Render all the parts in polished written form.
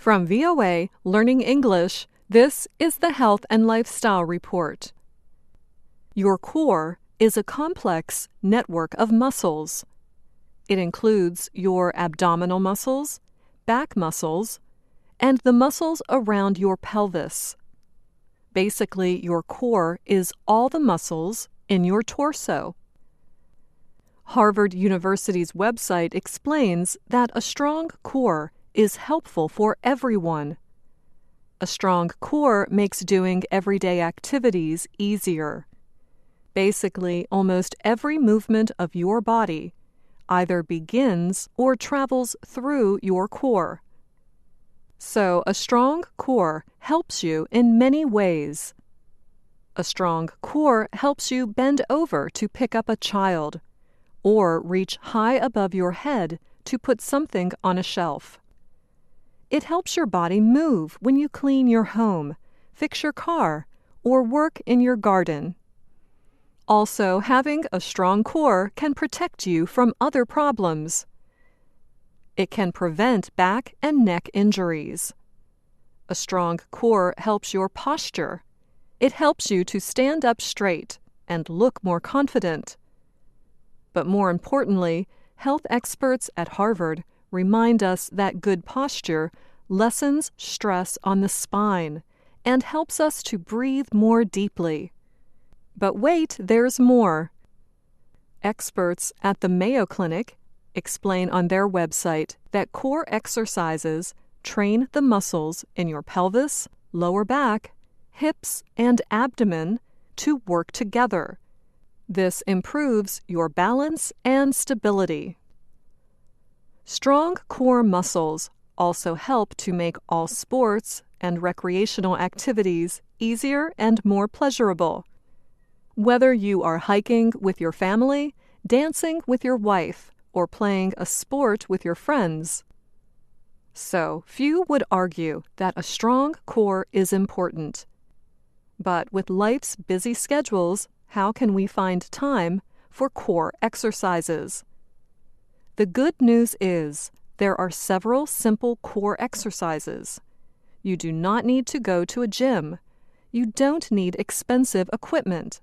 From VOA Learning English, this is the Health and Lifestyle Report. Your core is a complex network of muscles. It includes your abdominal muscles, back muscles, and the muscles around your pelvis. Basically, your core is all the muscles in your torso. Harvard University's website explains that a strong core is helpful for everyone. A strong core makes doing everyday activities easier. Basically, almost every movement of your body either begins or travels through your core. So, a strong core helps you in many ways. A strong core helps you bend over to pick up a child, or reach high above your head to put something on a shelf. It helps your body move when you clean your home, fix your car, or work in your garden. Also, having a strong core can protect you from other problems. It can prevent back and neck injuries. A strong core helps your posture. It helps you to stand up straight and look more confident. But more importantly, health experts at Harvard remind us that good posture lessens stress on the spine and helps us to breathe more deeply. But wait, there's more. Experts at the Mayo Clinic explain on their website that core exercises train the muscles in your pelvis, lower back, hips, and abdomen to work together. This improves your balance and stability. Strong core muscles also help to make all sports and recreational activities easier and more pleasurable. Whether you are hiking with your family, dancing with your wife, or playing a sport with your friends. So, few would argue that a strong core is important. But with life's busy schedules, how can we find time for core exercises? The good news is there are several simple core exercises. You do not need to go to a gym. You don't need expensive equipment.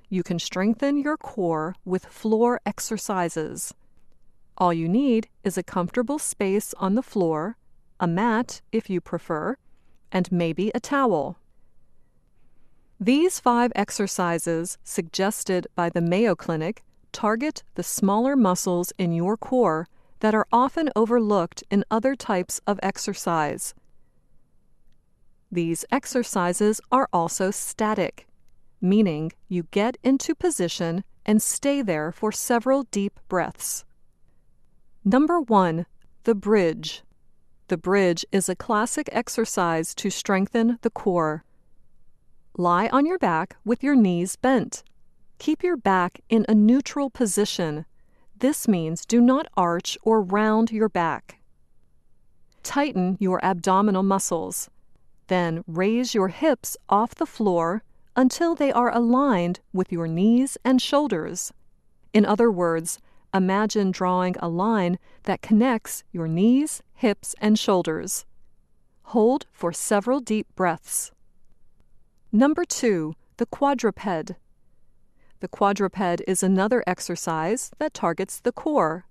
You can strengthen your core with floor exercises. All you need is a comfortable space on the floor, a mat if you prefer, and maybe a towel. These 5 exercises suggested by the Mayo Clinic target the smaller muscles in your core that are often overlooked in other types of exercise. These exercises are also static, meaning you get into position and stay there for several deep breaths. Number 1, the bridge. The bridge is a classic exercise to strengthen the core. Lie on your back with your knees bent. Keep your back in a neutral position. This means do not arch or round your back. Tighten your abdominal muscles. Then raise your hips off the floor until they are aligned with your knees and shoulders. In other words, imagine drawing a line that connects your knees, hips, and shoulders. Hold for several deep breaths. Number 2, the quadruped. The quadruped is another exercise that targets the core.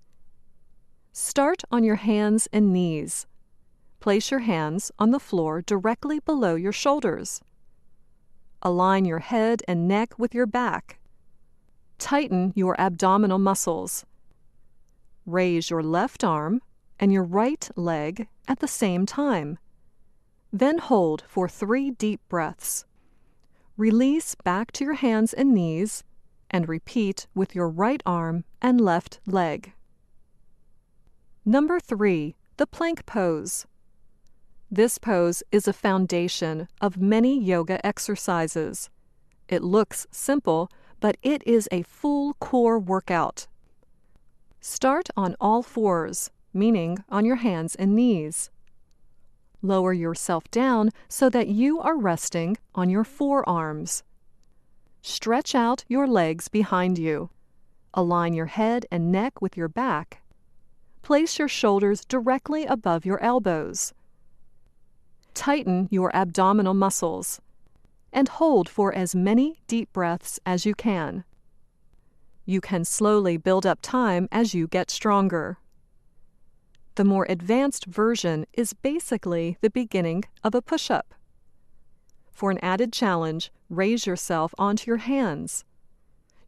Start on your hands and knees. Place your hands on the floor directly below your shoulders. Align your head and neck with your back. Tighten your abdominal muscles. Raise your left arm and your right leg at the same time. Then hold for 3 deep breaths. Release back to your hands and knees and repeat with your right arm and left leg. Number 3, the plank pose. This pose is a foundation of many yoga exercises. It looks simple, but it is a full core workout. Start on all fours, meaning on your hands and knees. Lower yourself down so that you are resting on your forearms. Stretch out your legs behind you. Align your head and neck with your back. Place your shoulders directly above your elbows. Tighten your abdominal muscles and hold for as many deep breaths as you can. You can slowly build up time as you get stronger. The more advanced version is basically the beginning of a push-up. For an added challenge, raise yourself onto your hands.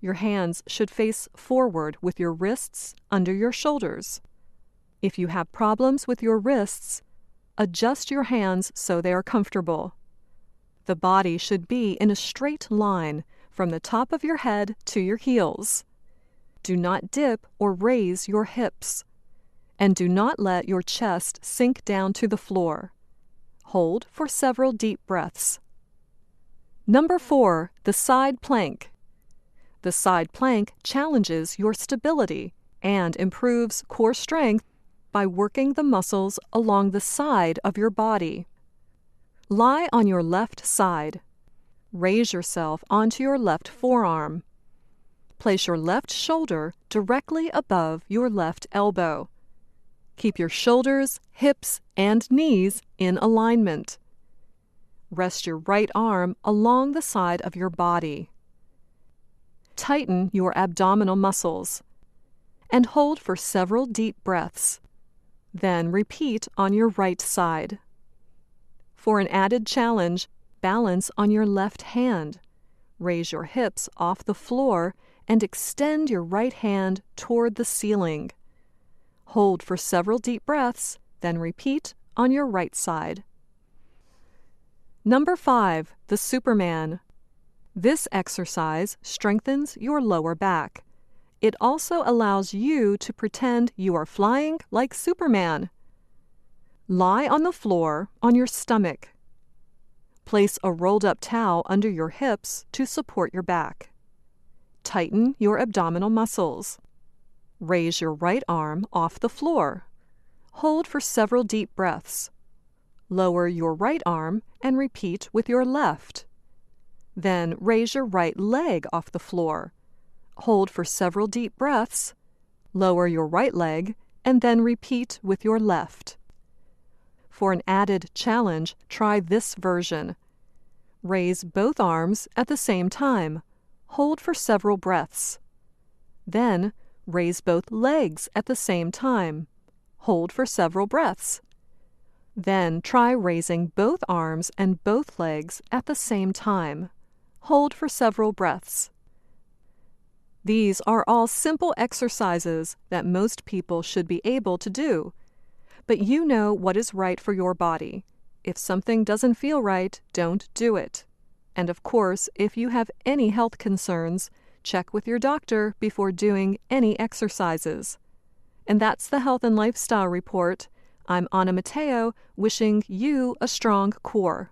Your hands should face forward with your wrists under your shoulders. If you have problems with your wrists, adjust your hands so they are comfortable. The body should be in a straight line from the top of your head to your heels. Do not dip or raise your hips. And do not let your chest sink down to the floor. Hold for several deep breaths. Number 4, the side plank. The side plank challenges your stability and improves core strength by working the muscles along the side of your body. Lie on your left side. Raise yourself onto your left forearm. Place your left shoulder directly above your left elbow. Keep your shoulders, hips, and knees in alignment. Rest your right arm along the side of your body. Tighten your abdominal muscles and hold for several deep breaths. Then repeat on your right side. For an added challenge, balance on your left hand. Raise your hips off the floor and extend your right hand toward the ceiling. Hold for several deep breaths, then repeat on your right side. Number 5, the Superman. This exercise strengthens your lower back. It also allows you to pretend you are flying like Superman. Lie on the floor on your stomach. Place a rolled-up towel under your hips to support your back. Tighten your abdominal muscles. Raise your right arm off the floor. Hold for several deep breaths. Lower your right arm and repeat with your left. Then raise your right leg off the floor. Hold for several deep breaths. Lower your right leg and then repeat with your left. For an added challenge, try this version. Raise both arms at the same time. Hold for several breaths. Then raise both legs at the same time. Hold for several breaths. Then try raising both arms and both legs at the same time. Hold for several breaths. These are all simple exercises that most people should be able to do. But you know what is right for your body. If something doesn't feel right, don't do it. And of course, if you have any health concerns, check with your doctor before doing any exercises. And that's the Health and Lifestyle Report. I'm Anna Mateo, wishing you a strong core.